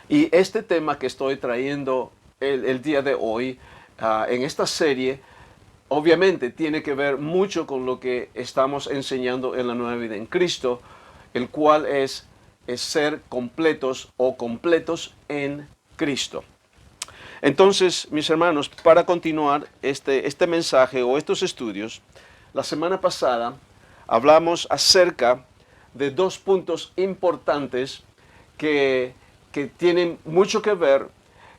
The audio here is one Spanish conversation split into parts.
Y este tema que estoy trayendo el día de hoy en esta serie, obviamente tiene que ver mucho con lo que estamos enseñando en la nueva vida en Cristo, el cual es ser completos o completos en Cristo. Entonces, mis hermanos, para continuar este mensaje o estos estudios, la semana pasada hablamos acerca de dos puntos importantes que, que tienen mucho que ver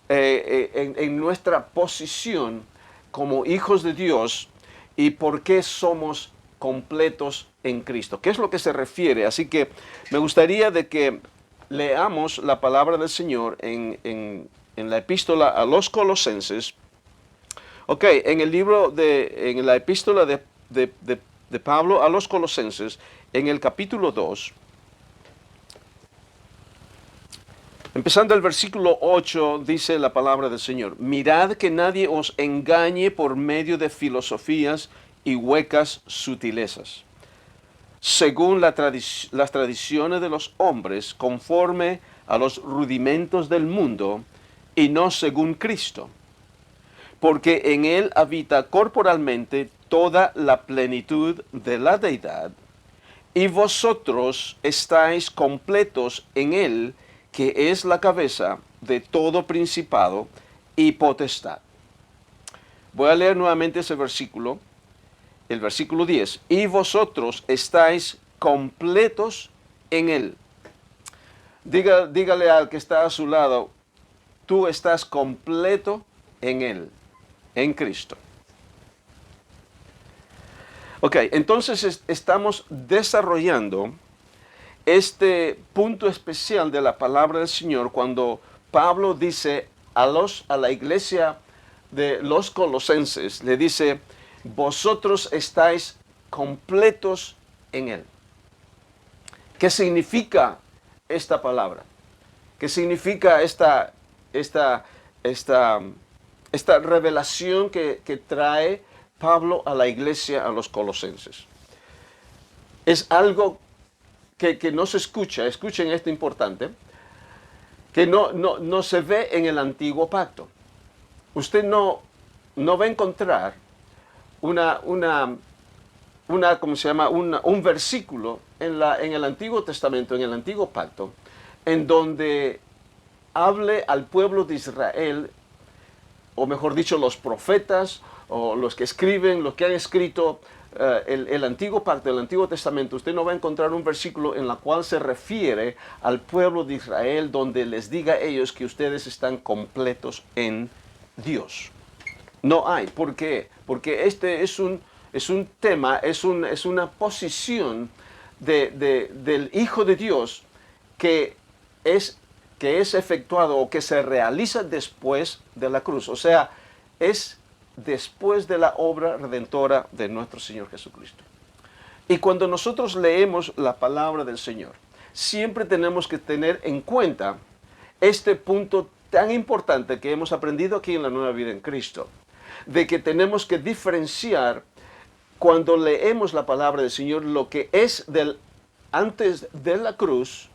en nuestra posición como hijos de Dios y por qué somos completos en Cristo. ¿Qué es lo que se refiere? Así que me gustaría de que leamos la palabra del Señor en la epístola a los Colosenses. Ok, en la epístola de Pablo a los Colosenses, en el capítulo 2, empezando el versículo 8, dice la palabra del Señor: mirad que nadie os engañe por medio de filosofías y huecas sutilezas, según las tradiciones de los hombres, conforme a los rudimentos del mundo, y no según Cristo, porque en él habita corporalmente toda la plenitud de la deidad, y vosotros estáis completos en él, que es la cabeza de todo principado y potestad. Voy a leer nuevamente ese versículo, el versículo 10. Y vosotros estáis completos en él. Dígale al que está a su lado: tú estás completo en él, en Cristo. Ok, entonces estamos desarrollando este punto especial de la palabra del Señor cuando Pablo dice a la iglesia de los Colosenses, le dice: vosotros estáis completos en él. ¿Qué significa esta palabra? ¿Qué significa esta revelación que trae Pablo a la iglesia, a los Colosenses? Es algo que no se escucha, escuchen esto importante, que no se ve en el antiguo pacto. Usted no va a encontrar ¿cómo se llama? Un versículo en el Antiguo Testamento, en el Antiguo Pacto, en donde hable al pueblo de Israel, o mejor dicho, los profetas, o los que escriben, los que han escrito el Antiguo Pacto, el Antiguo Testamento. Usted no va a encontrar un versículo en el cual se refiere al pueblo de Israel, donde les diga a ellos que ustedes están completos en Dios. No hay. ¿Por qué? Porque este es un tema, es una posición del Hijo de Dios que es efectuado o que se realiza después de la cruz. O sea, es después de la obra redentora de nuestro Señor Jesucristo. Y cuando nosotros leemos la palabra del Señor, siempre tenemos que tener en cuenta este punto tan importante que hemos aprendido aquí en la Nueva Vida en Cristo, de que tenemos que diferenciar cuando leemos la palabra del Señor lo que es antes de la cruz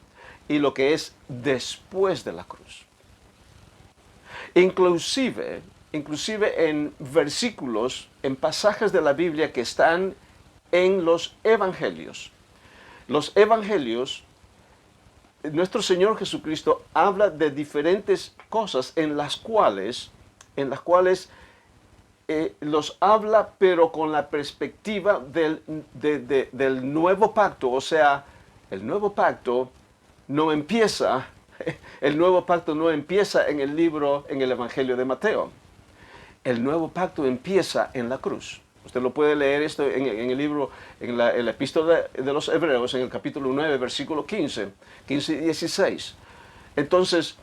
y lo que es después de la cruz. Inclusive en versículos, en pasajes de la Biblia que están en los evangelios. Los evangelios, nuestro Señor Jesucristo habla de diferentes cosas en las cuales los habla, pero con la perspectiva del nuevo pacto. O sea, el nuevo pacto no empieza en el Evangelio de Mateo. El nuevo pacto empieza en la cruz. Usted lo puede leer esto en el libro, en la epístola de los Hebreos, en el capítulo 9, versículo 15 y 16. Entonces,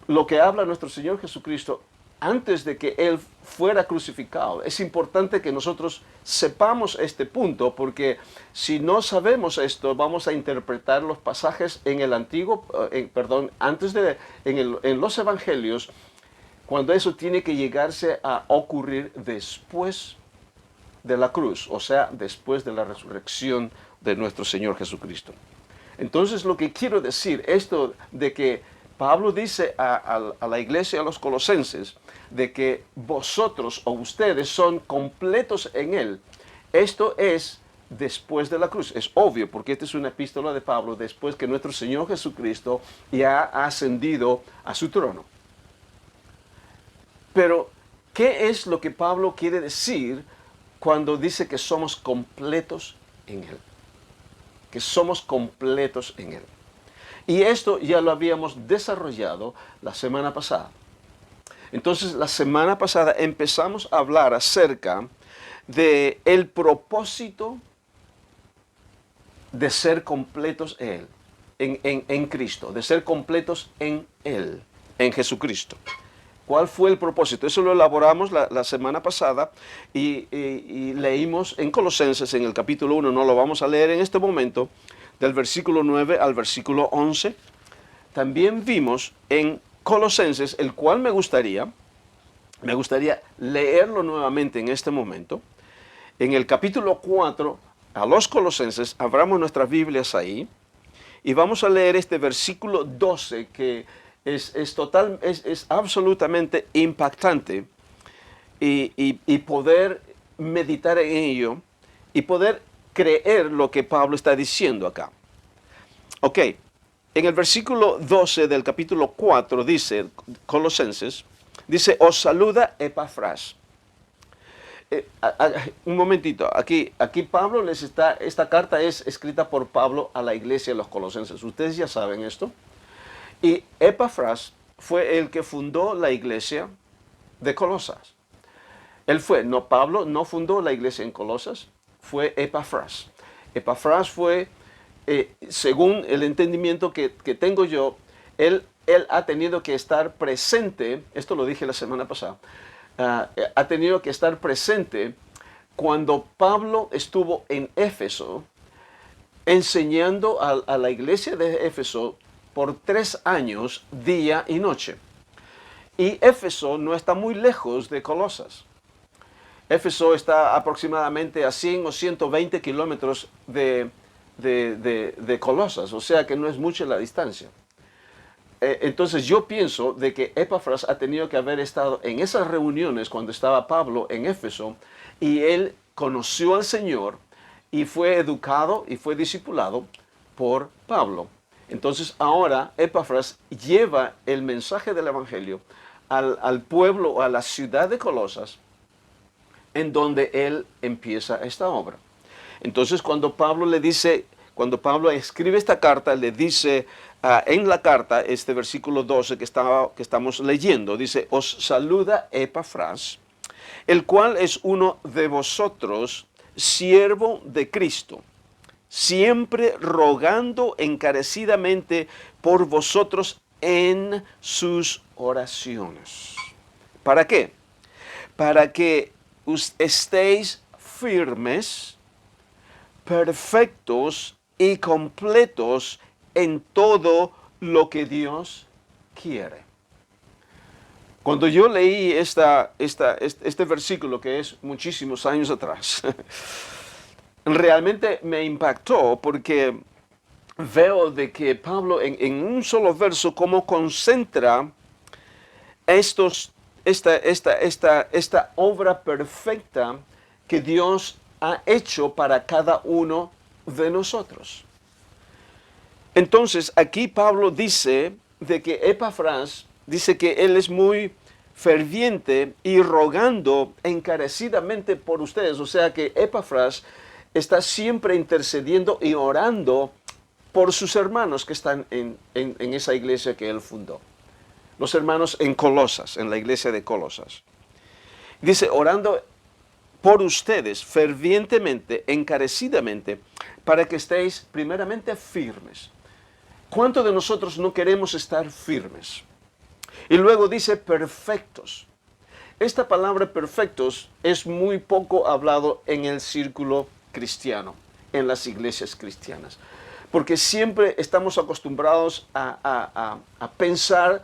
lo que habla nuestro Señor Jesucristo antes de que Él fuera crucificado, es importante que nosotros sepamos este punto, porque si no sabemos esto, vamos a interpretar los pasajes en el en los evangelios, cuando eso tiene que llegarse a ocurrir después de la cruz, o sea, después de la resurrección de nuestro Señor Jesucristo. Entonces, lo que quiero decir, esto de que Pablo dice a la iglesia, a los colosenses, de que vosotros o ustedes son completos en Él. Esto es después de la cruz. Es obvio, porque esta es una epístola de Pablo después que nuestro Señor Jesucristo ya ha ascendido a su trono. Pero, ¿qué es lo que Pablo quiere decir cuando dice que somos completos en Él? Que somos completos en Él. Y esto ya lo habíamos desarrollado la semana pasada. Entonces, la semana pasada empezamos a hablar acerca de el propósito de ser completos en Él, en Cristo, de ser completos en Él, en Jesucristo. ¿Cuál fue el propósito? Eso lo elaboramos la semana pasada y leímos en Colosenses, en el capítulo 1, no lo vamos a leer en este momento, del versículo 9 al versículo 11. También vimos en Colosenses, el cual me gustaría leerlo nuevamente en este momento. En el capítulo 4, a los Colosenses, abramos nuestras Biblias ahí y vamos a leer este versículo 12 que es absolutamente impactante y poder meditar en ello y poder creer lo que Pablo está diciendo acá. Ok, en el versículo 12 del capítulo 4 dice, Colosenses, dice, os saluda Epafras. Un momentito, aquí Pablo esta carta es escrita por Pablo a la iglesia de los Colosenses. Ustedes ya saben esto. Y Epafras fue el que fundó la iglesia de Colosas. Pablo no fundó la iglesia en Colosas, fue Epafras. Epafras fue, según el entendimiento que tengo yo, él ha tenido que estar presente, esto lo dije la semana pasada, ha tenido que estar presente cuando Pablo estuvo en Éfeso, enseñando a la iglesia de Éfeso por 3 años, día y noche. Y Éfeso no está muy lejos de Colosas. Éfeso está aproximadamente a 100 o 120 kilómetros de Colosas, o sea que no es mucha la distancia. Entonces yo pienso de que Epafras ha tenido que haber estado en esas reuniones cuando estaba Pablo en Éfeso y él conoció al Señor y fue educado y fue discipulado por Pablo. Entonces ahora Epafras lleva el mensaje del Evangelio al pueblo o a la ciudad de Colosas, en donde él empieza esta obra. Entonces cuando Pablo escribe esta carta, le dice en la carta, este versículo 12 que estamos leyendo, dice, os saluda Epafras, el cual es uno de vosotros, siervo de Cristo, siempre rogando encarecidamente por vosotros en sus oraciones. ¿Para qué? Para que estéis firmes, perfectos y completos en todo lo que Dios quiere. Cuando yo leí este versículo, que es muchísimos años atrás, realmente me impactó porque veo de que Pablo en un solo verso cómo concentra esta obra perfecta que Dios ha hecho para cada uno de nosotros. Entonces, aquí Pablo dice de que Epafras, dice que él es muy ferviente y rogando encarecidamente por ustedes. O sea que Epafras está siempre intercediendo y orando por sus hermanos que están en esa iglesia que él fundó. Los hermanos en Colosas, en la iglesia de Colosas. Dice, orando por ustedes fervientemente, encarecidamente, para que estéis primeramente firmes. ¿Cuántos de nosotros no queremos estar firmes? Y luego dice perfectos. Esta palabra perfectos es muy poco hablado en el círculo cristiano, en las iglesias cristianas. Porque siempre estamos acostumbrados a pensar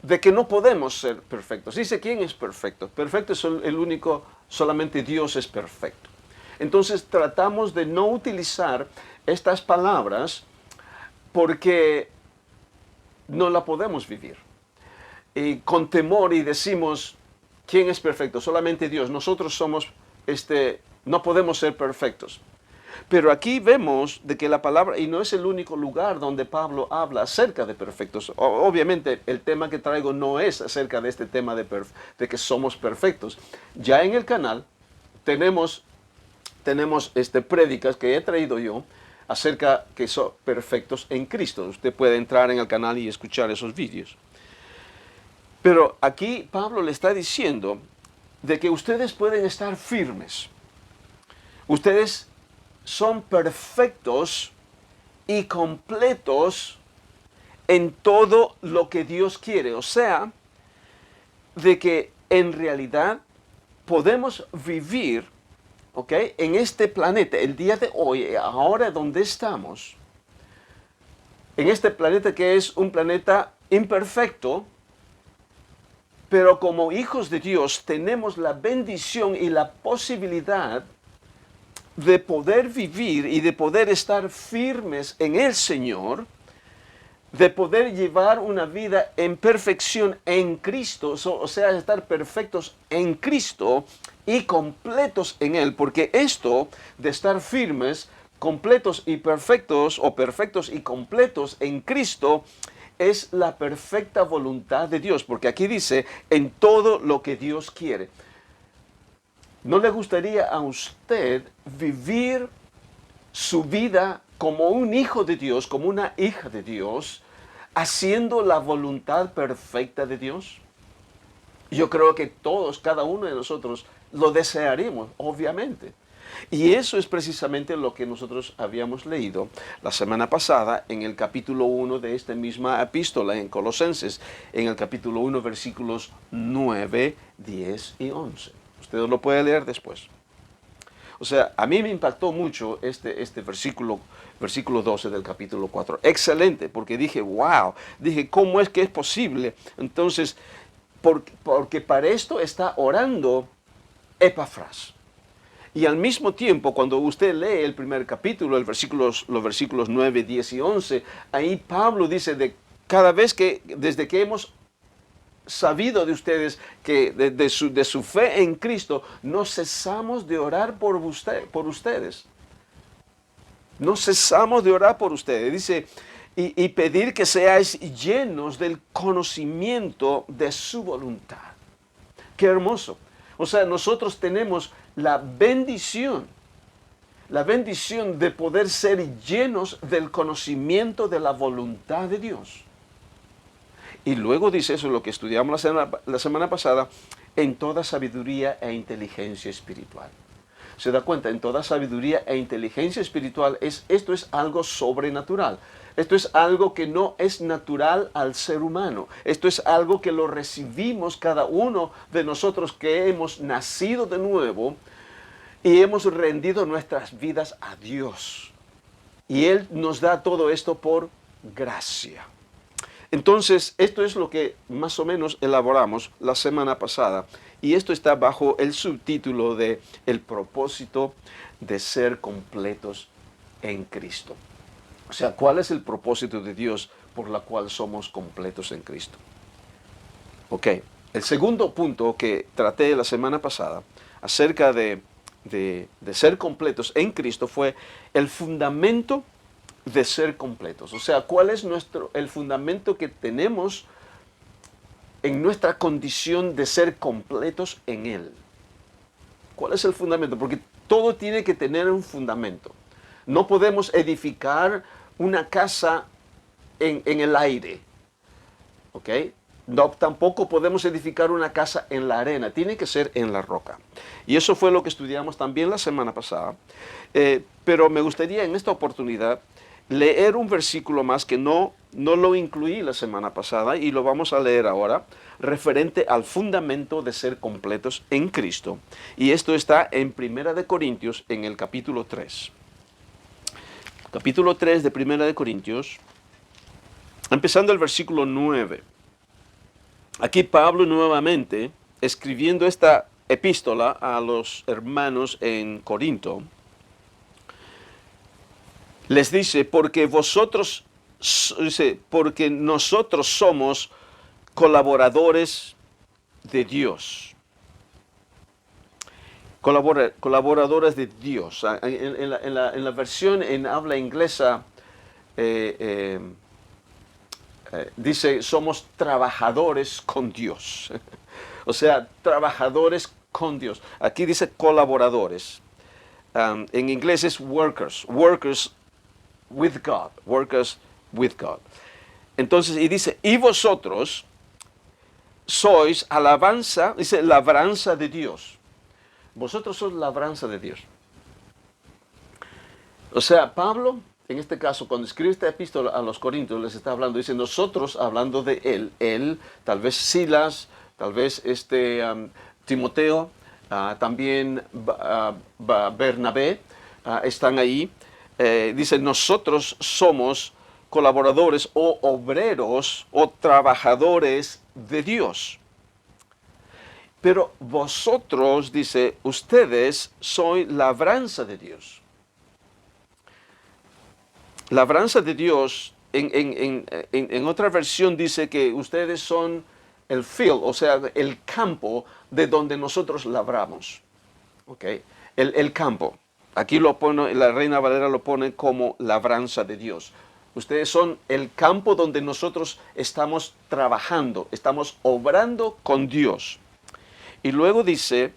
de que no podemos ser perfectos. Dice, ¿quién es perfecto? Perfecto es el único, solamente Dios es perfecto. Entonces tratamos de no utilizar estas palabras porque no la podemos vivir. Y con temor y decimos, ¿quién es perfecto? Solamente Dios. Nosotros somos, no podemos ser perfectos. Pero aquí vemos de que la palabra, y no es el único lugar donde Pablo habla acerca de perfectos. Obviamente el tema que traigo no es acerca de este tema de que somos perfectos. Ya en el canal tenemos prédicas que he traído yo acerca que son perfectos en Cristo. Usted puede entrar en el canal y escuchar esos vídeos. Pero aquí Pablo le está diciendo de que ustedes pueden estar firmes. Ustedes son perfectos y completos en todo lo que Dios quiere. O sea, de que en realidad podemos vivir, ¿ok?, en este planeta, el día de hoy, ahora donde estamos, en este planeta que es un planeta imperfecto, pero como hijos de Dios tenemos la bendición y la posibilidad de poder vivir y de poder estar firmes en el Señor, de poder llevar una vida en perfección en Cristo, o sea, estar perfectos en Cristo y completos en Él, porque esto de estar firmes, completos y perfectos, o perfectos y completos en Cristo, es la perfecta voluntad de Dios, porque aquí dice, en todo lo que Dios quiere. ¿No le gustaría a usted vivir su vida como un hijo de Dios, como una hija de Dios, haciendo la voluntad perfecta de Dios? Yo creo que todos, cada uno de nosotros, lo desearíamos, obviamente. Y eso es precisamente lo que nosotros habíamos leído la semana pasada en el capítulo 1 de esta misma epístola en Colosenses, en el capítulo 1, versículos 9, 10 y 11. Usted lo puede leer después. O sea, a mí me impactó mucho este versículo 12 del capítulo 4. Excelente, porque dije, wow, dije, ¿cómo es que es posible? Entonces, porque para esto está orando Epafras. Y al mismo tiempo, cuando usted lee el primer capítulo, los versículos 9, 10 y 11, ahí Pablo dice de cada vez que, desde que hemos sabido de ustedes, que de su fe en Cristo, no cesamos de orar por ustedes. No cesamos de orar por ustedes. Dice, y pedir que seáis llenos del conocimiento de su voluntad. Qué hermoso. O sea, nosotros tenemos la bendición de poder ser llenos del conocimiento de la voluntad de Dios. Y luego dice, eso es lo que estudiamos la semana pasada, en toda sabiduría e inteligencia espiritual. Se da cuenta, en toda sabiduría e inteligencia espiritual, esto es algo sobrenatural. Esto es algo que no es natural al ser humano. Esto es algo que lo recibimos cada uno de nosotros que hemos nacido de nuevo y hemos rendido nuestras vidas a Dios. Y Él nos da todo esto por gracia. Entonces, esto es lo que más o menos elaboramos la semana pasada. Y esto está bajo el subtítulo de El propósito de ser completos en Cristo. O sea, ¿cuál es el propósito de Dios por la cual somos completos en Cristo? Ok, el segundo punto que traté la semana pasada acerca de ser completos en Cristo fue el fundamento de ser completos. O sea, ¿cuál es el fundamento que tenemos en nuestra condición de ser completos en Él? ¿Cuál es el fundamento? Porque todo tiene que tener un fundamento. No podemos edificar una casa en el aire, ¿ok? No, tampoco podemos edificar una casa en la arena, tiene que ser en la roca. Y eso fue lo que estudiamos también la semana pasada. Pero me gustaría en esta oportunidad leer un versículo más que no lo incluí la semana pasada y lo vamos a leer ahora, referente al fundamento de ser completos en Cristo. Y esto está en 1 Corintios, en el capítulo 3. Capítulo 3 de 1 Corintios, empezando el versículo 9. Aquí Pablo nuevamente, escribiendo esta epístola a los hermanos en Corinto, les dice, porque vosotros dice, porque nosotros somos colaboradores de Dios. Colaboradores de Dios. En la versión en habla inglesa dice, somos trabajadores con Dios. O sea, trabajadores con Dios. Aquí dice colaboradores. En inglés es workers. Workers with God. Workers with God. Entonces, y dice, y vosotros sois alabanza, dice, labranza de Dios. Vosotros sois labranza de Dios. O sea, Pablo, en este caso, cuando escribe esta epístola a los Corintios, les está hablando, dice, nosotros, hablando de él, tal vez Silas, tal vez Timoteo, también Bernabé, están ahí. Dice, nosotros somos colaboradores o obreros o trabajadores de Dios. Pero vosotros, dice, ustedes sois labranza de Dios. Labranza de Dios, en otra versión dice que ustedes son el field, o sea, el campo de donde nosotros labramos. ¿Okay? El campo. Aquí lo pone, la Reina Valera lo pone como labranza de Dios. Ustedes son el campo donde nosotros estamos trabajando, estamos obrando con Dios. Y luego dice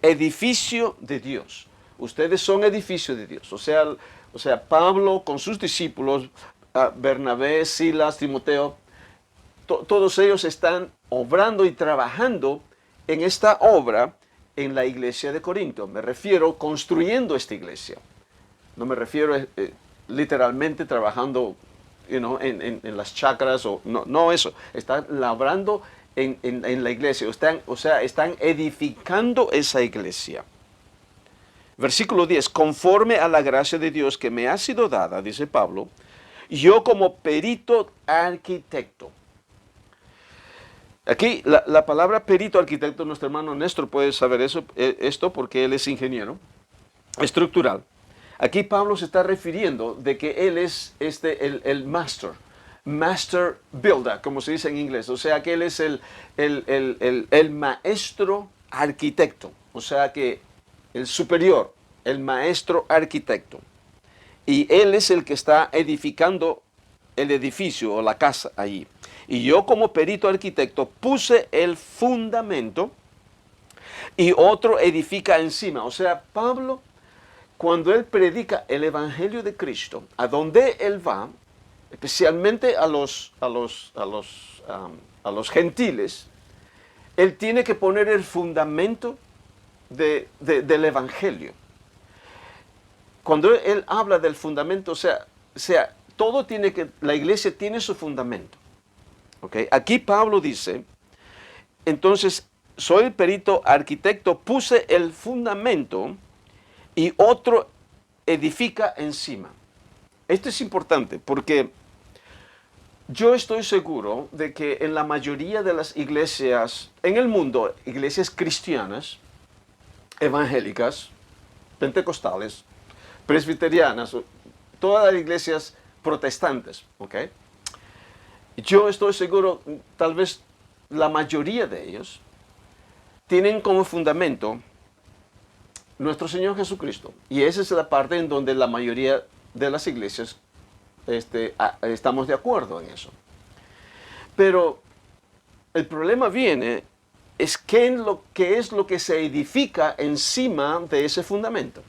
edificio de Dios. Ustedes son edificio de Dios. O sea, Pablo con sus discípulos, Bernabé, Silas, Timoteo, todos ellos están obrando y trabajando en esta obra en la iglesia de Corinto. Me refiero construyendo esta iglesia. No me refiero literalmente trabajando en las chacras, no eso. Están labrando en la iglesia, están edificando esa iglesia. Versículo 10, conforme a la gracia de Dios que me ha sido dada, dice Pablo, yo como perito arquitecto. Aquí la palabra perito arquitecto, nuestro hermano Néstor puede saber esto porque él es ingeniero estructural. Aquí Pablo se está refiriendo de que él es el master builder, como se dice en inglés. O sea que él es el maestro arquitecto. O sea que el superior, el maestro arquitecto. Y él es el que está edificando el edificio o la casa allí. Y yo como perito arquitecto puse el fundamento y otro edifica encima. O sea, Pablo, cuando él predica el evangelio de Cristo, a donde él va, especialmente a los gentiles, él tiene que poner el fundamento del evangelio. Cuando él habla del fundamento, o sea, la iglesia tiene su fundamento. ¿Okay? Aquí Pablo dice, entonces, soy el perito arquitecto, puse el fundamento y otro edifica encima. Esto es importante porque yo estoy seguro de que en la mayoría de las iglesias en el mundo, iglesias cristianas, evangélicas, pentecostales, presbiterianas, todas las iglesias protestantes, ¿ok? Yo estoy seguro, tal vez la mayoría de ellos tienen como fundamento nuestro Señor Jesucristo. Y esa es la parte en donde la mayoría de las iglesias estamos de acuerdo en eso. Pero el problema viene, es qué es lo que se edifica encima de ese fundamento.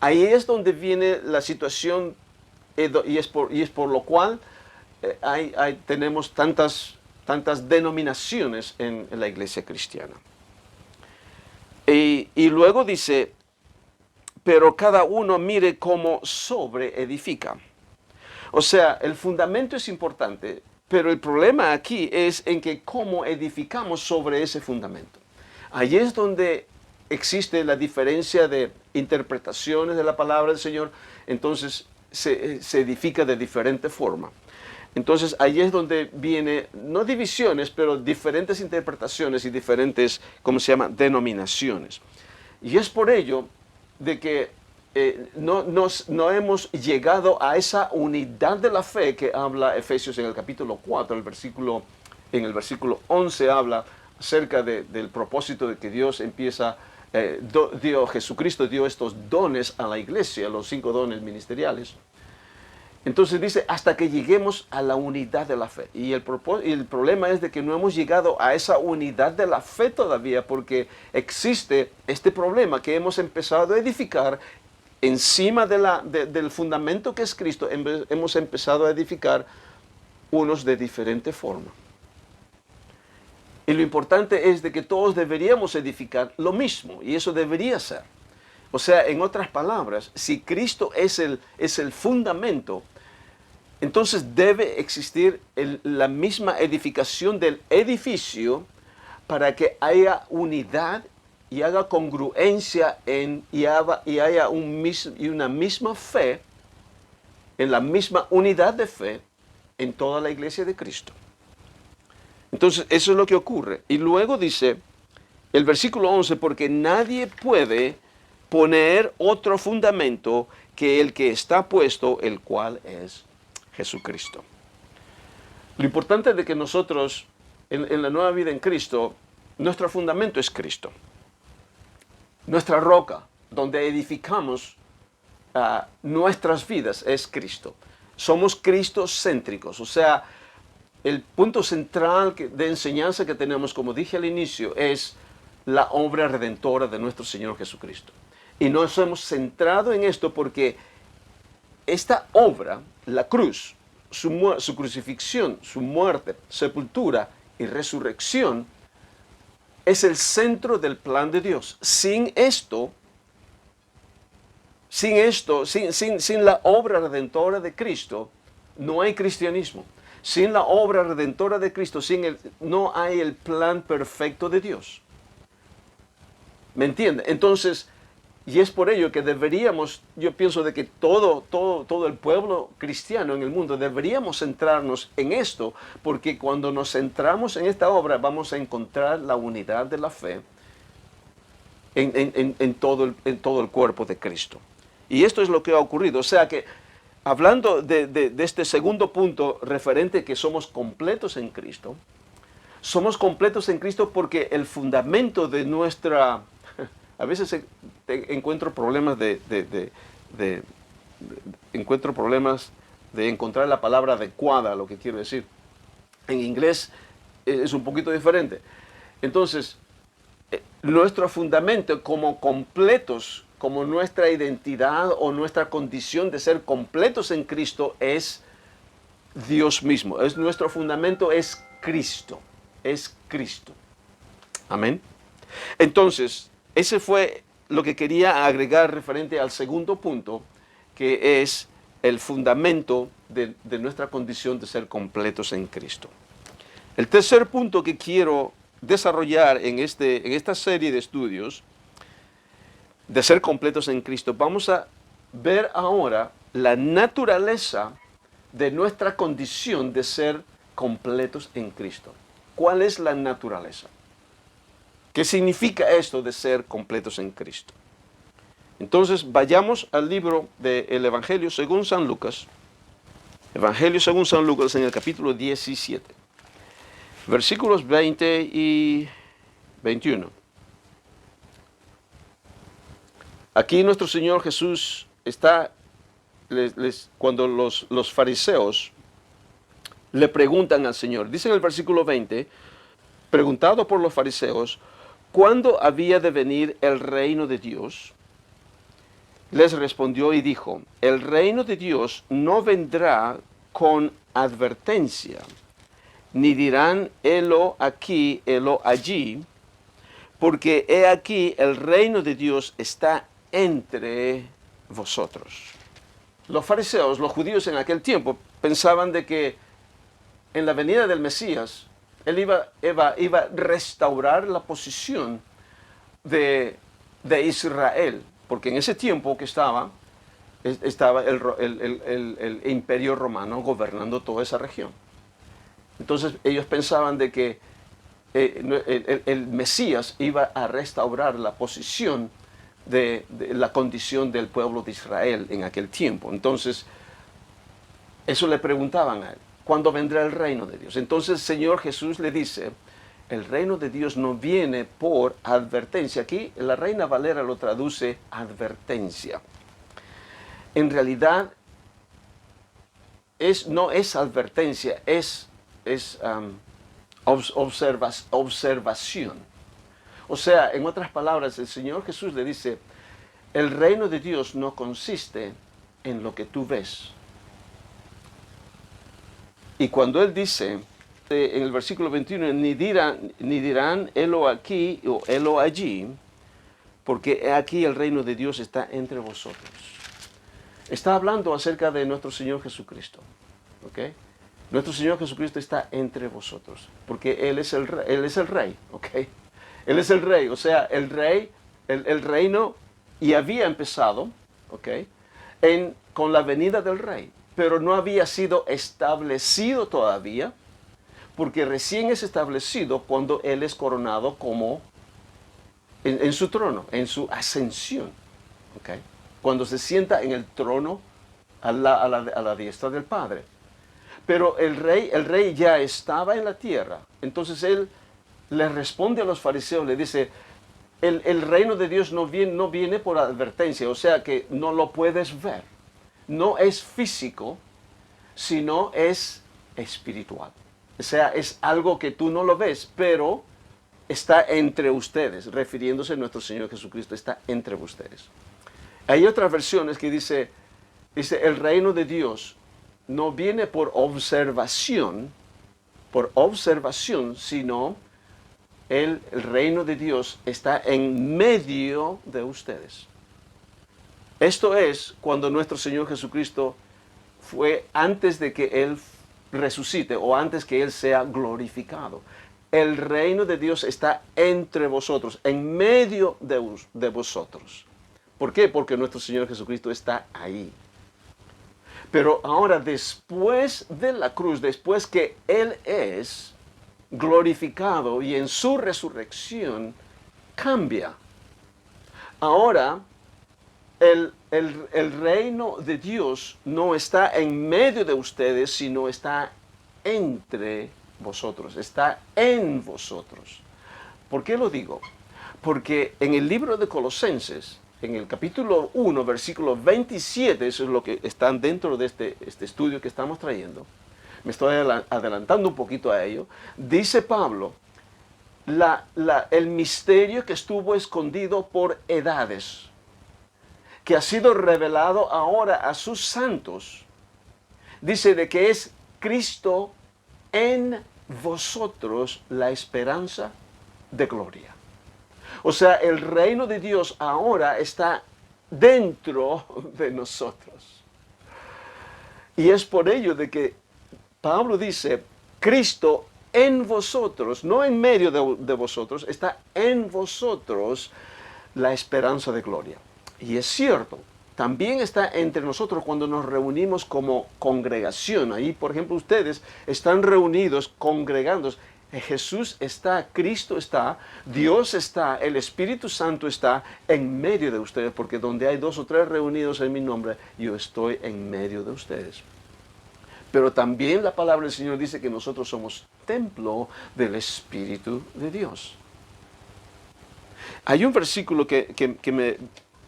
Ahí es donde viene la situación y es por lo cual tenemos tantas denominaciones en la iglesia cristiana. Y luego dice, pero cada uno mire cómo sobreedifica. O sea, el fundamento es importante, pero el problema aquí es en que cómo edificamos sobre ese fundamento. Ahí es donde existe la diferencia de interpretaciones de la palabra del Señor, entonces se edifica de diferente forma. Entonces ahí es donde viene, no divisiones, pero diferentes interpretaciones y diferentes, ¿cómo se llama?, denominaciones. Y es por ello de que no hemos llegado a esa unidad de la fe que habla Efesios en el capítulo 4, en el versículo 11 habla acerca del propósito de que Dios empieza, Jesucristo dio estos dones a la iglesia, los 5 dones ministeriales. Entonces dice, hasta que lleguemos a la unidad de la fe. Y el problema es de que no hemos llegado a esa unidad de la fe todavía, porque existe este problema que hemos empezado a edificar encima del fundamento que es Cristo. Hemos empezado a edificar unos de diferente forma. Y lo importante es de que todos deberíamos edificar lo mismo, y eso debería ser. O sea, en otras palabras, si Cristo es el fundamento, entonces debe existir la misma edificación del edificio para que haya unidad y haga congruencia y haya una misma fe, en la misma unidad de fe en toda la iglesia de Cristo. Entonces eso es lo que ocurre. Y luego dice el versículo 11, porque nadie puede poner otro fundamento que el que está puesto, el cual es Jesucristo. Lo importante es de que nosotros, en la nueva vida en Cristo, nuestro fundamento es Cristo. Nuestra roca, donde edificamos nuestras vidas, es Cristo. Somos cristocéntricos, o sea, el punto central de enseñanza que tenemos, como dije al inicio, es la obra redentora de nuestro Señor Jesucristo. Y nos hemos centrado en esto porque esta obra, la cruz, su crucifixión, su muerte, sepultura y resurrección, es el centro del plan de Dios. Sin la obra redentora de Cristo, no hay cristianismo. Sin la obra redentora de Cristo, no hay el plan perfecto de Dios. ¿Me entiende? Entonces, y es por ello que yo pienso de que todo el pueblo cristiano en el mundo deberíamos centrarnos en esto, porque cuando nos centramos en esta obra vamos a encontrar la unidad de la fe en todo el cuerpo de Cristo. Y esto es lo que ha ocurrido. O sea que, hablando de este segundo punto referente que somos completos en Cristo porque el fundamento de nuestra... A veces encuentro problemas encuentro problemas de encontrar la palabra adecuada, lo que quiero decir. En inglés es un poquito diferente. Entonces, nuestro fundamento como completos, como nuestra identidad o nuestra condición de ser completos en Cristo es Dios mismo. Nuestro fundamento es Cristo. Es Cristo. Amén. Entonces, ese fue lo que quería agregar referente al segundo punto, que es el fundamento de nuestra condición de ser completos en Cristo. El tercer punto que quiero desarrollar en esta serie de estudios de ser completos en Cristo, vamos a ver ahora la naturaleza de nuestra condición de ser completos en Cristo. ¿Cuál es la naturaleza? ¿Qué significa esto de ser completos en Cristo? Entonces, vayamos al libro del Evangelio según San Lucas. Evangelio según San Lucas en el capítulo 17. Versículos 20 y 21. Aquí nuestro Señor Jesús está, cuando los fariseos le preguntan al Señor, dice en el versículo 20, preguntado por los fariseos, ¿cuándo había de venir el reino de Dios? Les respondió y dijo, el reino de Dios no vendrá con advertencia, ni dirán helo aquí, helo allí, porque he aquí el reino de Dios está entre vosotros. Los fariseos, los judíos en aquel tiempo, pensaban de que en la venida del Mesías, él iba a restaurar la posición de Israel, porque en ese tiempo que estaba el imperio romano gobernando toda esa región. Entonces ellos pensaban de que el Mesías iba a restaurar la posición de la condición del pueblo de Israel en aquel tiempo. Entonces, eso le preguntaban a él, ¿cuándo vendrá el reino de Dios? Entonces el Señor Jesús le dice, el reino de Dios no viene por advertencia. Aquí la Reina Valera lo traduce advertencia. En realidad, no es advertencia, es observación. O sea, en otras palabras, el Señor Jesús le dice, el reino de Dios no consiste en lo que tú ves. Y cuando Él dice, en el versículo 21, ni dirán, helo aquí o helo allí, porque aquí el reino de Dios está entre vosotros. Está hablando acerca de nuestro Señor Jesucristo. ¿Okay? Nuestro Señor Jesucristo está entre vosotros, porque Él es el rey. ¿Okay? Él es el rey, o sea, el reino, y había empezado, ¿okay? Con la venida del rey, pero no había sido establecido todavía, porque recién es establecido cuando Él es coronado como en su trono, en su ascensión, ¿okay? Cuando se sienta en el trono a la diestra del Padre. Pero el rey ya estaba en la tierra, entonces Él le responde a los fariseos, le dice, el reino de Dios no viene por advertencia, o sea que no lo puedes ver. No es físico, sino es espiritual. O sea, es algo que tú no lo ves, pero está entre ustedes, refiriéndose a nuestro Señor Jesucristo, está entre ustedes. Hay otras versiones que dice, el reino de Dios no viene por observación, sino el reino de Dios está en medio de ustedes. Esto es cuando nuestro Señor Jesucristo fue antes de que Él resucite o antes que Él sea glorificado. El reino de Dios está entre vosotros, en medio de vosotros. ¿Por qué? Porque nuestro Señor Jesucristo está ahí. Pero ahora, después de la cruz, después que Él es glorificado y en su resurrección cambia. Ahora, el reino de Dios no está en medio de ustedes, sino está entre vosotros, está en vosotros. ¿Por qué lo digo? Porque en el libro de Colosenses, en el capítulo 1, versículo 27, eso es lo que están dentro de este estudio que estamos trayendo, me estoy adelantando un poquito a ello, dice Pablo, el misterio que estuvo escondido por edades, que ha sido revelado ahora a sus santos, dice de que es Cristo en vosotros la esperanza de gloria. O sea, el reino de Dios ahora está dentro de nosotros. Y es por ello de que Pablo dice, Cristo en vosotros, no en medio de vosotros, está en vosotros la esperanza de gloria. Y es cierto, también está entre nosotros cuando nos reunimos como congregación. Ahí, por ejemplo, ustedes están reunidos, congregándose. Jesús está, Cristo está, Dios está, el Espíritu Santo está en medio de ustedes, porque donde hay 2 o 3 reunidos en mi nombre, yo estoy en medio de ustedes. Pero también la palabra del Señor dice que nosotros somos templo del Espíritu de Dios. Hay un versículo que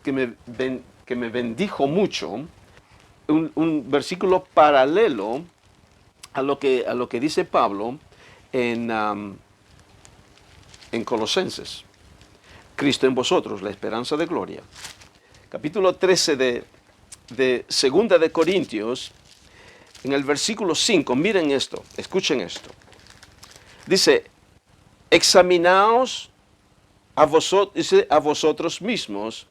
me bendijo mucho, un versículo paralelo a lo que dice Pablo en Colosenses. Cristo en vosotros, la esperanza de gloria. Capítulo 13 de Segunda de Corintios, en el versículo 5, miren esto, escuchen esto. Dice, examinaos a vosotros mismos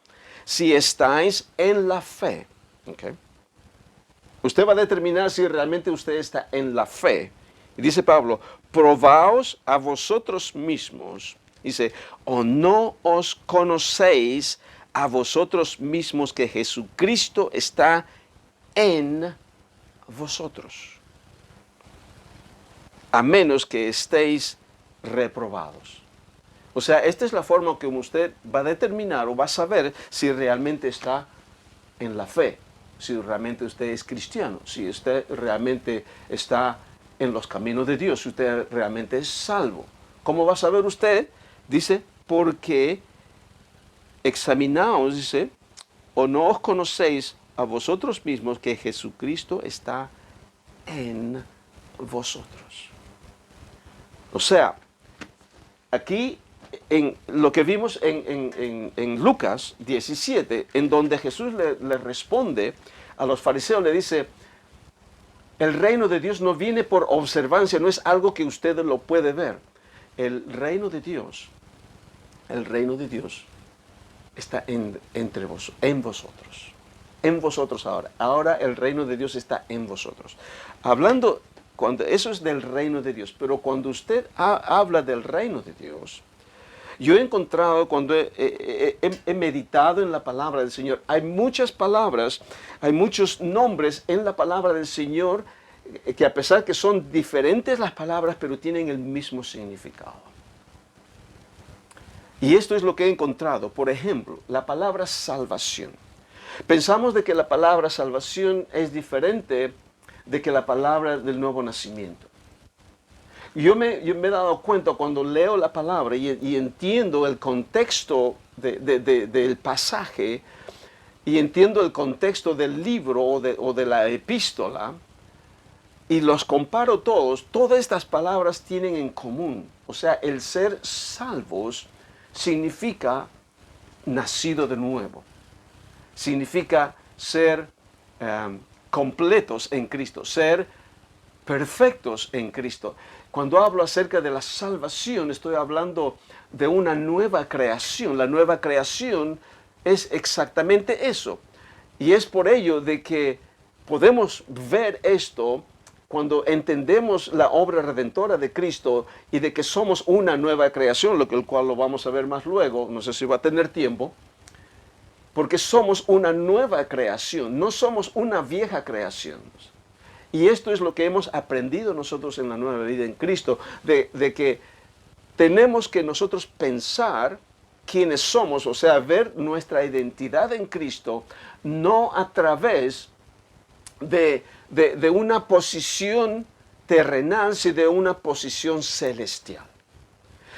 si estáis en la fe. ¿Okay? Usted va a determinar si realmente usted está en la fe. Y dice Pablo, probaos a vosotros mismos. Dice, o no os conocéis a vosotros mismos que Jesucristo está en vosotros, a menos que estéis reprobados. O sea, esta es la forma que usted va a determinar o va a saber si realmente está en la fe, si realmente usted es cristiano, si usted realmente está en los caminos de Dios, si usted realmente es salvo. ¿Cómo va a saber usted? Dice, porque examinaos, dice, o no os conocéis a vosotros mismos que Jesucristo está en vosotros. O sea, aquí en lo que vimos en Lucas 17, en donde Jesús le responde a los fariseos, le dice, el reino de Dios no viene por observancia, no es algo que usted lo puede ver. El reino de Dios está en vosotros. En vosotros ahora. Ahora el reino de Dios está en vosotros. Hablando, eso es del reino de Dios, pero cuando usted habla del reino de Dios, yo he encontrado, cuando he meditado en la palabra del Señor, hay muchas palabras, hay muchos nombres en la palabra del Señor, que a pesar que son diferentes las palabras, pero tienen el mismo significado. Y esto es lo que he encontrado. Por ejemplo, la palabra salvación. Pensamos de que la palabra salvación es diferente de que la palabra del nuevo nacimiento. Yo me he dado cuenta cuando leo la palabra y entiendo el contexto del pasaje y entiendo el contexto del libro o de la epístola y los comparo todos, todas estas palabras tienen en común. O sea, el ser salvos significa nacido de nuevo. Significa ser completos en Cristo, ser perfectos en Cristo. Cuando hablo acerca de la salvación, estoy hablando de una nueva creación. La nueva creación es exactamente eso. Y es por ello de que podemos ver esto cuando entendemos la obra redentora de Cristo y de que somos una nueva creación, el cual lo vamos a ver más luego, no sé si va a tener tiempo, porque somos una nueva creación, no somos una vieja creación. Y esto es lo que hemos aprendido nosotros en la nueva vida en Cristo, de que tenemos que nosotros pensar quiénes somos, o sea, ver nuestra identidad en Cristo, no a través de una posición terrenal, sino de una posición celestial.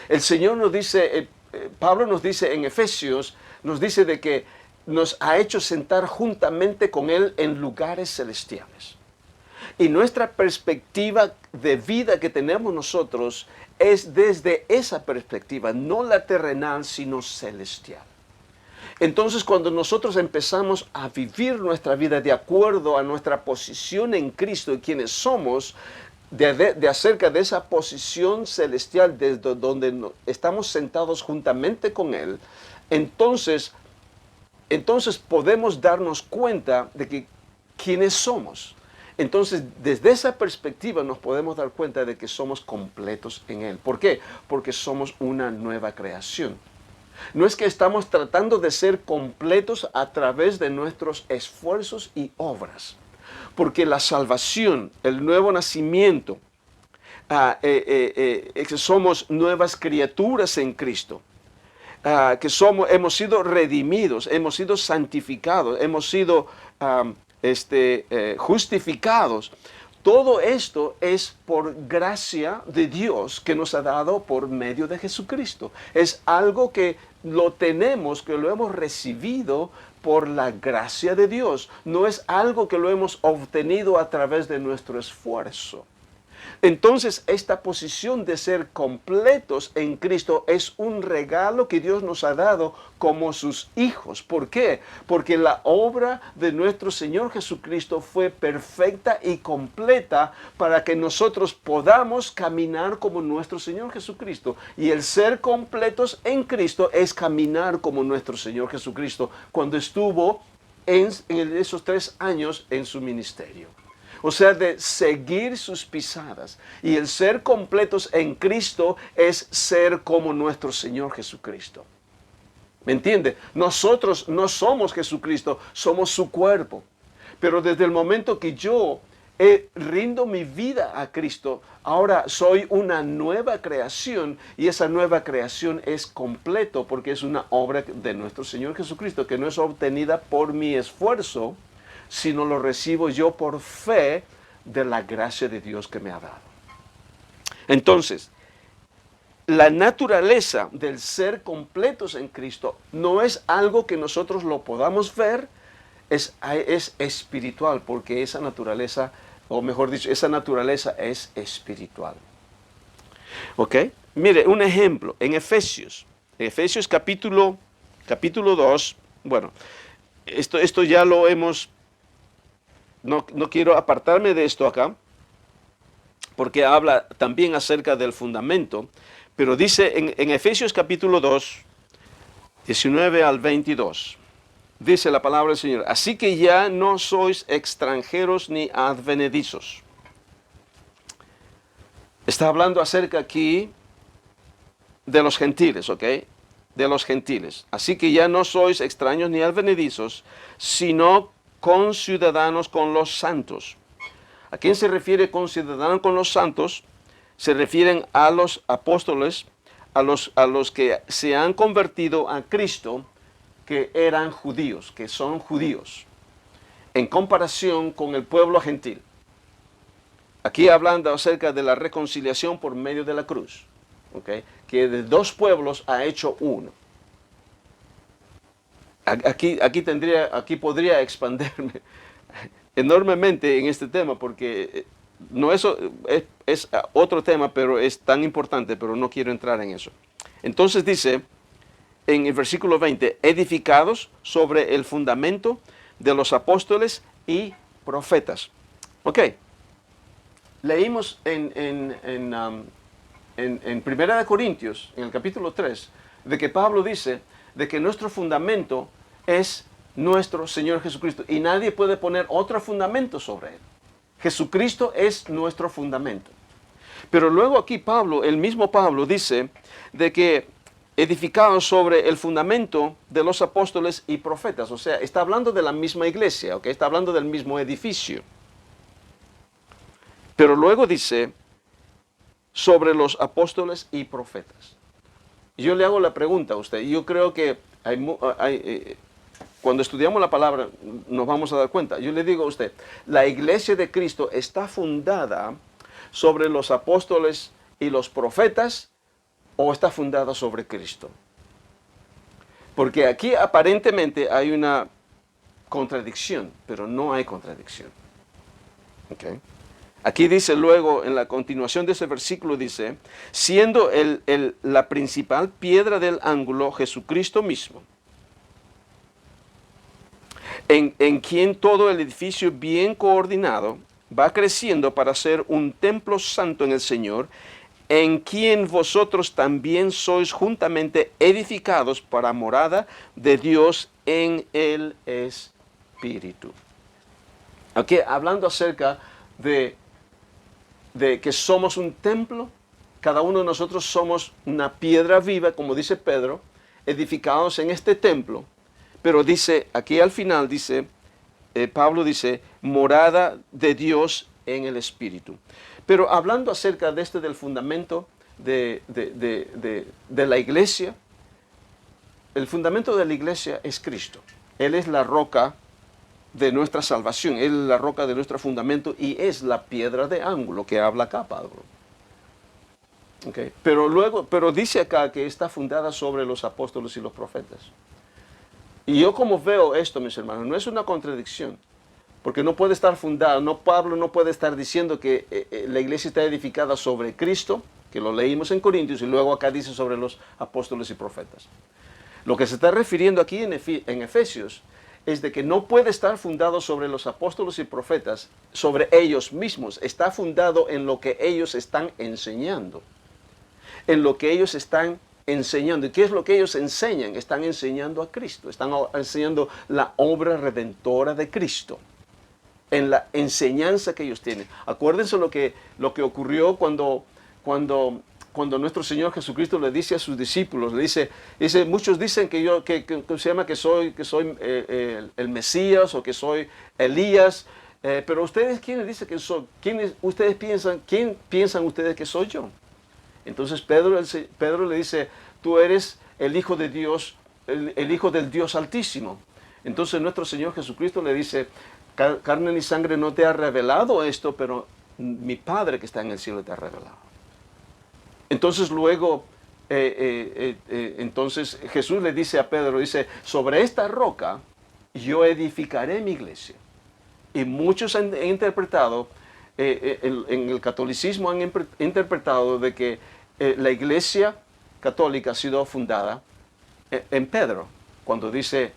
El Señor nos dice, Pablo nos dice en Efesios, nos dice de que nos ha hecho sentar juntamente con Él en lugares celestiales. Y nuestra perspectiva de vida que tenemos nosotros es desde esa perspectiva, no la terrenal, sino celestial. Entonces, cuando nosotros empezamos a vivir nuestra vida de acuerdo a nuestra posición en Cristo y quienes somos, de acerca de esa posición celestial desde donde estamos sentados juntamente con Él, entonces podemos darnos cuenta de que quiénes somos. Entonces, desde esa perspectiva nos podemos dar cuenta de que somos completos en Él. ¿Por qué? Porque somos una nueva creación. No es que estamos tratando de ser completos a través de nuestros esfuerzos y obras. Porque la salvación, el nuevo nacimiento, que somos nuevas criaturas en Cristo. Que hemos sido redimidos, hemos sido santificados, hemos sido justificados. Todo esto es por gracia de Dios que nos ha dado por medio de Jesucristo. Es algo que lo tenemos, que lo hemos recibido por la gracia de Dios. No es algo que lo hemos obtenido a través de nuestro esfuerzo. Entonces, esta posición de ser completos en Cristo es un regalo que Dios nos ha dado como sus hijos. ¿Por qué? Porque la obra de nuestro Señor Jesucristo fue perfecta y completa para que nosotros podamos caminar como nuestro Señor Jesucristo. Y el ser completos en Cristo es caminar como nuestro Señor Jesucristo cuando estuvo en esos 3 años en su ministerio. O sea, de seguir sus pisadas. Y el ser completos en Cristo es ser como nuestro Señor Jesucristo. ¿Me entiende? Nosotros no somos Jesucristo, somos su cuerpo. Pero desde el momento que yo rindo mi vida a Cristo, ahora soy una nueva creación y esa nueva creación es completo porque es una obra de nuestro Señor Jesucristo que no es obtenida por mi esfuerzo, sino lo recibo yo por fe de la gracia de Dios que me ha dado. Entonces, la naturaleza del ser completos en Cristo no es algo que nosotros lo podamos ver, es espiritual, porque esa naturaleza, o mejor dicho, esa naturaleza es espiritual. ¿Ok? Mire, un ejemplo, en Efesios capítulo 2, bueno, esto ya lo hemos, no quiero apartarme de esto acá, porque habla también acerca del fundamento, pero dice en Efesios capítulo 2, 19 al 22, dice la palabra del Señor, así que ya no sois extranjeros ni advenedizos. Está hablando acerca aquí de los gentiles, ¿ok? De los gentiles. Así que ya no sois extraños ni advenedizos, sino conciudadanos con los santos. ¿A quién se refiere conciudadanos con los santos? Se refieren a los apóstoles, a los que se han convertido a Cristo, que eran judíos, que son judíos, en comparación con el pueblo gentil. Aquí hablando acerca de la reconciliación por medio de la cruz, ¿okay? Que de dos pueblos ha hecho uno. Aquí podría expandirme enormemente en este tema, porque no es otro tema, pero es tan importante, pero no quiero entrar en eso. Entonces dice en el versículo 20, edificados sobre el fundamento de los apóstoles y profetas. Ok, leímos en 1 Corintios, en el capítulo 3, de que Pablo dice de que nuestro fundamento es nuestro Señor Jesucristo y nadie puede poner otro fundamento sobre él. Jesucristo es nuestro fundamento. Pero luego aquí el mismo Pablo dice de que edificados sobre el fundamento de los apóstoles y profetas. O sea, está hablando de la misma iglesia, ¿okay? Está hablando del mismo edificio. Pero luego dice sobre los apóstoles y profetas. Yo le hago la pregunta a usted, y yo creo que cuando estudiamos la palabra nos vamos a dar cuenta. Yo le digo a usted, la iglesia de Cristo está fundada sobre los apóstoles y los profetas, o está fundada sobre Cristo. Porque aquí aparentemente hay una contradicción, pero no hay contradicción. ¿Okay? Aquí dice luego, en la continuación de ese versículo dice, siendo la principal piedra del ángulo Jesucristo mismo, en quien todo el edificio bien coordinado va creciendo para ser un templo santo en el Señor, en quien vosotros también sois juntamente edificados para morada de Dios en el Espíritu. Aquí hablando acerca de que somos un templo, cada uno de nosotros somos una piedra viva, como dice Pedro, edificados en este templo, pero dice, aquí al final dice, Pablo dice, morada de Dios en el Espíritu. Pero hablando acerca del fundamento de la iglesia, el fundamento de la iglesia es Cristo. Él es la roca de nuestra salvación, Él es la roca de nuestro fundamento y es la piedra de ángulo que habla acá Pablo. Okay. Pero dice acá que está fundada sobre los apóstoles y los profetas. Y yo como veo esto, mis hermanos, no es una contradicción. Porque no puede estar fundada, Pablo no puede estar diciendo que la iglesia está edificada sobre Cristo, que lo leímos en Corintios, y luego acá dice sobre los apóstoles y profetas. Lo que se está refiriendo aquí en Efesios es de que no puede estar fundado sobre los apóstoles y profetas, sobre ellos mismos. Está fundado en lo que ellos están enseñando. En lo que ellos están enseñando. ¿Y qué es lo que ellos enseñan? Están enseñando a Cristo. Están enseñando la obra redentora de Cristo. En la enseñanza que ellos tienen. Acuérdense lo que ocurrió cuando nuestro Señor Jesucristo le dice a sus discípulos, le dice muchos dicen que soy el Mesías o que soy Elías, pero ustedes, ¿quiénes dicen que soy? ¿Quién piensan ustedes que soy yo? Entonces Pedro le dice, tú eres el Hijo de Dios, el Hijo del Dios Altísimo. Entonces nuestro Señor Jesucristo le dice, carne ni sangre no te ha revelado esto, pero mi Padre que está en el cielo te ha revelado. Entonces luego, entonces Jesús le dice a Pedro, dice, sobre esta roca yo edificaré mi iglesia. Y muchos han interpretado, en el catolicismo han interpretado de que la iglesia católica ha sido fundada en Pedro, cuando dice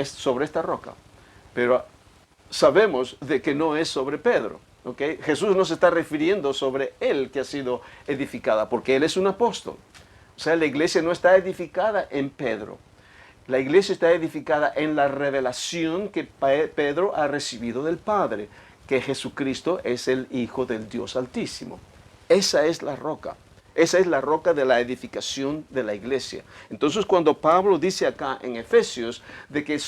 sobre esta roca. Pero sabemos de que no es sobre Pedro. ¿Okay? Jesús no se está refiriendo sobre él que ha sido edificada, porque él es un apóstol. O sea, la iglesia no está edificada en Pedro. La iglesia está edificada en la revelación que Pedro ha recibido del Padre, que Jesucristo es el Hijo del Dios Altísimo. Esa es la roca. Esa es la roca de la edificación de la iglesia. Entonces, cuando Pablo dice acá en Efesios de que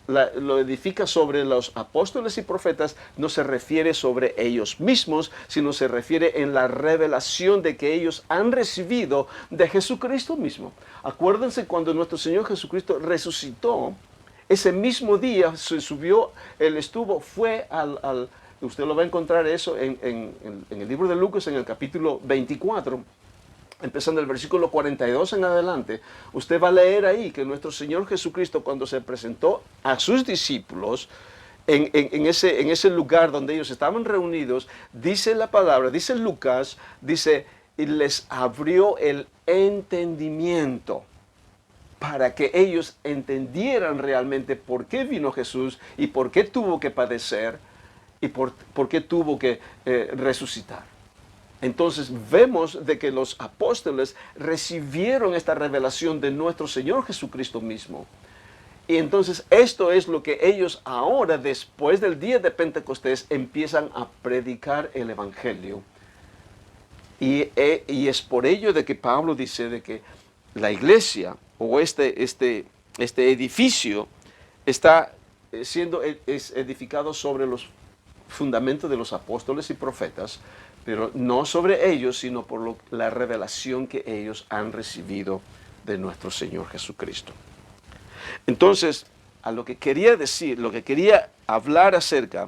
lo edifica sobre los apóstoles y profetas, no se refiere sobre ellos mismos, sino se refiere en la revelación de que ellos han recibido de Jesucristo mismo. Acuérdense cuando nuestro Señor Jesucristo resucitó, ese mismo día se subió, fue usted lo va a encontrar eso en el libro de Lucas, en el capítulo 24, empezando el versículo 42 en adelante. Usted va a leer ahí que nuestro Señor Jesucristo, cuando se presentó a sus discípulos en ese lugar donde ellos estaban reunidos, dice la palabra, dice Lucas, dice, y les abrió el entendimiento para que ellos entendieran realmente por qué vino Jesús y por qué tuvo que padecer y por qué tuvo que resucitar. Entonces vemos de que los apóstoles recibieron esta revelación de nuestro Señor Jesucristo mismo. Y entonces esto es lo que ellos ahora, después del día de Pentecostés, empiezan a predicar el Evangelio. Y es por ello de que Pablo dice de que la iglesia o este edificio está siendo edificado sobre los fundamento de los apóstoles y profetas, pero no sobre ellos, sino por la revelación que ellos han recibido de nuestro Señor Jesucristo. Entonces, a lo que quería decir, lo que quería hablar acerca,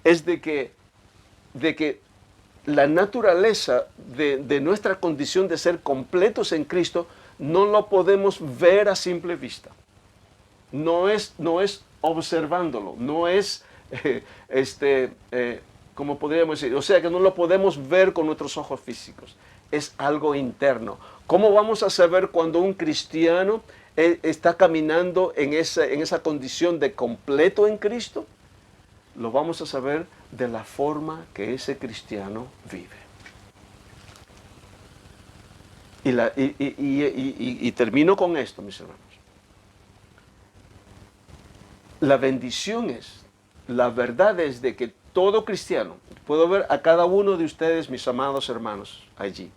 es de que la naturaleza de nuestra condición de ser completos en Cristo no lo podemos ver a simple vista. No es observándolo, no es como podríamos decir, o sea que no lo podemos ver con nuestros ojos físicos, es algo interno. ¿Cómo vamos a saber cuando un cristiano está caminando en esa condición de completo en Cristo? Lo vamos a saber de la forma que ese cristiano vive. Y termino con esto, mis hermanos. La bendición la verdad es de que todo cristiano, puedo ver a cada uno de ustedes, mis amados hermanos, allí.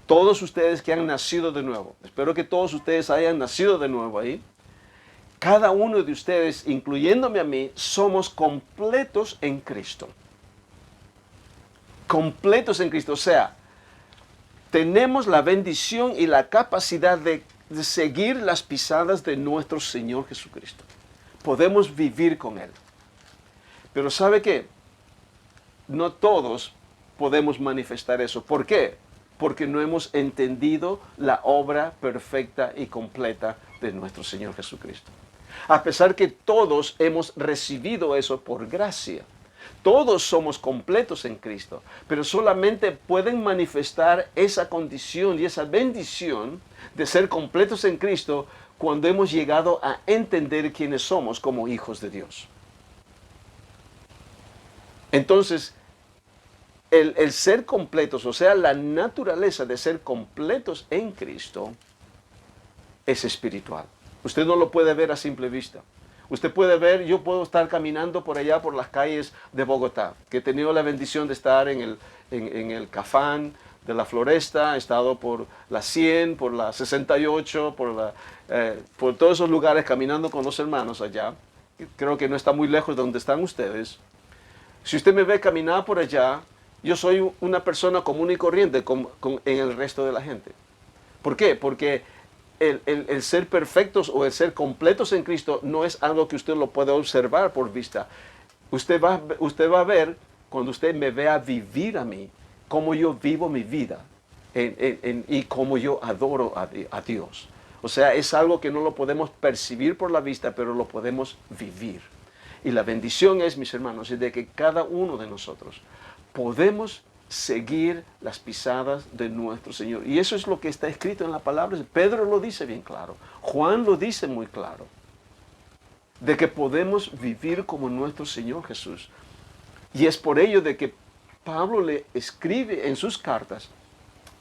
Todos ustedes que han nacido de nuevo, espero que todos ustedes hayan nacido de nuevo ahí. Cada uno de ustedes, incluyéndome a mí, somos completos en Cristo. Completos en Cristo, o sea, tenemos la bendición y la capacidad de seguir las pisadas de nuestro Señor Jesucristo. Podemos vivir con Él. Pero ¿sabe qué? No todos podemos manifestar eso. ¿Por qué? Porque no hemos entendido la obra perfecta y completa de nuestro Señor Jesucristo. A pesar que todos hemos recibido eso por gracia. Todos somos completos en Cristo, pero solamente pueden manifestar esa condición y esa bendición de ser completos en Cristo cuando hemos llegado a entender quiénes somos como hijos de Dios. Entonces, el ser completos, o sea, la naturaleza de ser completos en Cristo es espiritual. Usted no lo puede ver a simple vista. Usted puede ver, yo puedo estar caminando por allá por las calles de Bogotá, que he tenido la bendición de estar en el Cafán de la Floresta, he estado por la 100, por la 68, por todos esos lugares caminando con los hermanos allá. Creo que no está muy lejos de donde están ustedes. Si usted me ve caminar por allá, yo soy una persona común y corriente en el resto de la gente. ¿Por qué? Porque el ser perfectos o el ser completos en Cristo no es algo que usted lo puede observar por vista. Usted va a ver, cuando usted me vea vivir a mí, cómo yo vivo mi vida y cómo yo adoro a Dios. O sea, es algo que no lo podemos percibir por la vista, pero lo podemos vivir. Y la bendición es, mis hermanos, es de que cada uno de nosotros podemos seguir las pisadas de nuestro Señor. Y eso es lo que está escrito en la palabra. Pedro lo dice bien claro. Juan lo dice muy claro. De que podemos vivir como nuestro Señor Jesús. Y es por ello de que Pablo le escribe en sus cartas,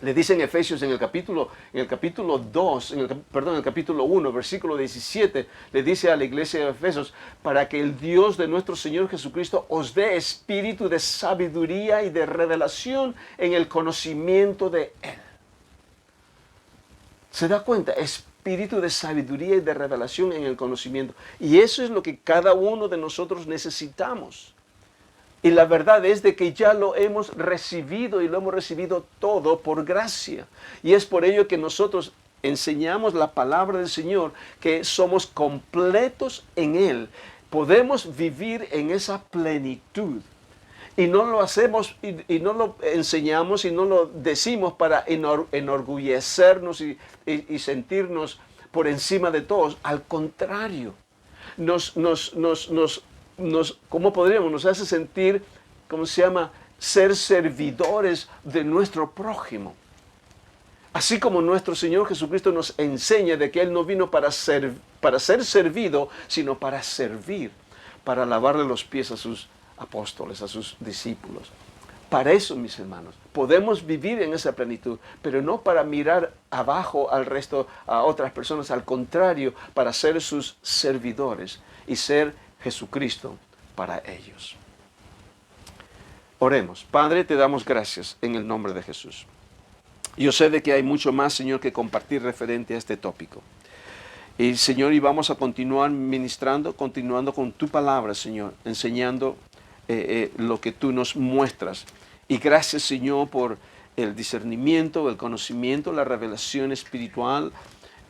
le dice en Efesios en el capítulo 2, en el capítulo 1, versículo 17, le dice a la iglesia de Efesios, para que el Dios de nuestro Señor Jesucristo os dé espíritu de sabiduría y de revelación en el conocimiento de Él. ¿Se da cuenta? Espíritu de sabiduría y de revelación en el conocimiento. Y eso es lo que cada uno de nosotros necesitamos. Y la verdad es de que ya lo hemos recibido y lo hemos recibido todo por gracia. Y es por ello que nosotros enseñamos la palabra del Señor, que somos completos en Él. Podemos vivir en esa plenitud. Y no lo hacemos y no lo enseñamos y no lo decimos para enorgullecernos y sentirnos por encima de todos. Al contrario, ¿cómo podríamos? Nos hace sentir, ¿cómo se llama? Ser servidores de nuestro prójimo. Así como nuestro Señor Jesucristo nos enseña de que Él no vino para ser servido, sino para servir, para lavarle los pies a sus apóstoles, a sus discípulos. Para eso, mis hermanos, podemos vivir en esa plenitud, pero no para mirar abajo al resto, a otras personas, al contrario, para ser sus servidores y ser Jesucristo para ellos. Oremos. Padre, te damos gracias en el nombre de Jesús. Yo sé de que hay mucho más, Señor, que compartir referente a este tópico. Y, Señor, y vamos a continuar ministrando, continuando con tu palabra, Señor, enseñando lo que tú nos muestras. Y gracias, Señor, por el discernimiento, el conocimiento, la revelación espiritual,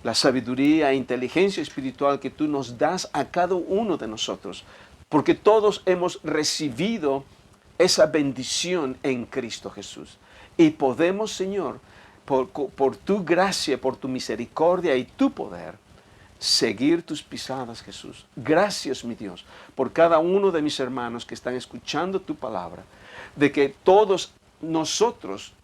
la sabiduría e inteligencia espiritual que tú nos das a cada uno de nosotros. Porque todos hemos recibido esa bendición en Cristo Jesús. Y podemos, Señor, por tu gracia, por tu misericordia y tu poder, seguir tus pisadas, Jesús. Gracias, mi Dios, por cada uno de mis hermanos que están escuchando tu palabra, de que todos nosotros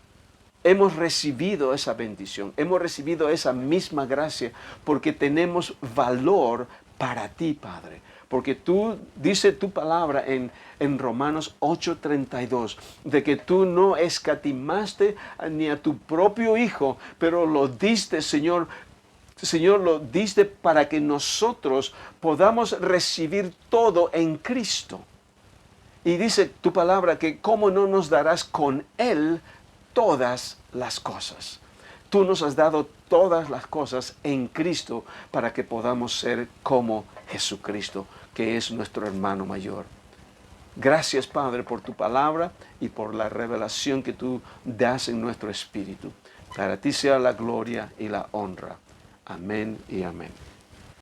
hemos recibido esa bendición, hemos recibido esa misma gracia, porque tenemos valor para ti, Padre. Porque tú, dice tu palabra en Romanos 8:32, de que tú no escatimaste ni a tu propio Hijo, pero lo diste, Señor, lo diste para que nosotros podamos recibir todo en Cristo. Y dice tu palabra que cómo no nos darás con Él todas las cosas. Tú nos has dado todas las cosas en Cristo para que podamos ser como Jesucristo, que es nuestro hermano mayor. Gracias, Padre, por tu palabra y por la revelación que tú das en nuestro espíritu. Para ti sea la gloria y la honra. Amén y amén.